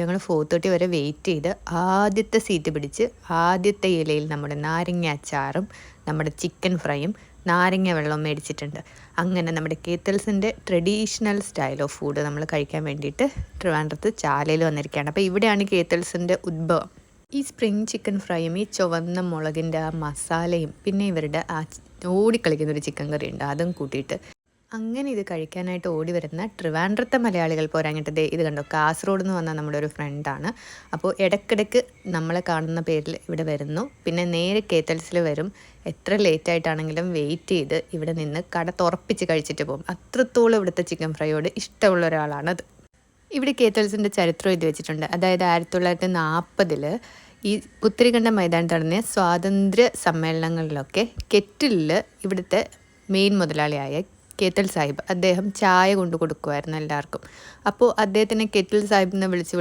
ഞങ്ങൾ 4:30 വരെ വെയിറ്റ് ചെയ്ത് ആദ്യത്തെ സീറ്റ് പിടിച്ച് ആദ്യത്തെ ഇലയിൽ നമ്മുടെ നാരങ്ങ അച്ചാറും നമ്മുടെ ചിക്കൻ ഫ്രൈയും നാരങ്ങ വെള്ളവും മേടിച്ചിട്ടുണ്ട്. അങ്ങനെ നമ്മുടെ കേത്തൽസിൻ്റെ ട്രഡീഷണൽ സ്റ്റൈൽ ഓഫ് ഫുഡ് നമ്മൾ കഴിക്കാൻ വേണ്ടിയിട്ട് ട്രിവാൻഡ്രത്ത് ചാലയിൽ വന്നിരിക്കുകയാണ്. അപ്പോൾ ഇവിടെയാണ് കേത്തൽസിൻ്റെ ഉദ്ഭവം. ഈ സ്പ്രിങ് ചിക്കൻ ഫ്രൈയും ഈ ചുവന്ന മുളകിൻ്റെ ആ മസാലയും പിന്നെ ഇവരുടെ ആ ഓടിക്കളിക്കുന്നൊരു ചിക്കൻ കറി ഉണ്ട്, അതും കൂട്ടിയിട്ട് അങ്ങനെ ഇത് കഴിക്കാനായിട്ട് ഓടി വരുന്ന ട്രിവാൻഡ്രത്തെ മലയാളികൾ പോരാഞ്ഞിട്ട് ഇത് കണ്ടോ, കാസർഗോഡ് നിന്ന് വന്ന നമ്മുടെ ഒരു ഫ്രണ്ടാണ്. അപ്പോൾ ഇടയ്ക്കിടയ്ക്ക് നമ്മളെ കാണുന്ന പേരിൽ ഇവിടെ വരുന്നു. പിന്നെ നേരെ കേത്തൽസിൽ വരും. എത്ര ലേറ്റായിട്ടാണെങ്കിലും വെയിറ്റ് ചെയ്ത് ഇവിടെ നിന്ന് കട തുറപ്പിച്ച് കഴിച്ചിട്ട് പോകും. അത്രത്തോളം ഇവിടുത്തെ ചിക്കൻ ഫ്രൈയോട് ഇഷ്ടമുള്ള ഒരാളാണത്. ഇവിടെ കേത്തൽസിൻ്റെ ചരിത്രം എഴുതി വെച്ചിട്ടുണ്ട്. അതായത് 1940 ഈ പുത്തരിക്കണ്ടം മൈതാനത്ത് നടന്ന സ്വാതന്ത്ര്യ സമ്മേളനങ്ങളിലൊക്കെ കെറ്റിലിൽ ഇവിടുത്തെ മെയിൻ മുതലാളിയായ കേത്തൽ സാഹിബ് അദ്ദേഹം ചായ കൊണ്ട് കൊടുക്കുമായിരുന്നു എല്ലാവർക്കും. അപ്പോൾ അദ്ദേഹത്തിനെ കെറ്റിൽ സാഹിബ് എന്ന് വിളിച്ച്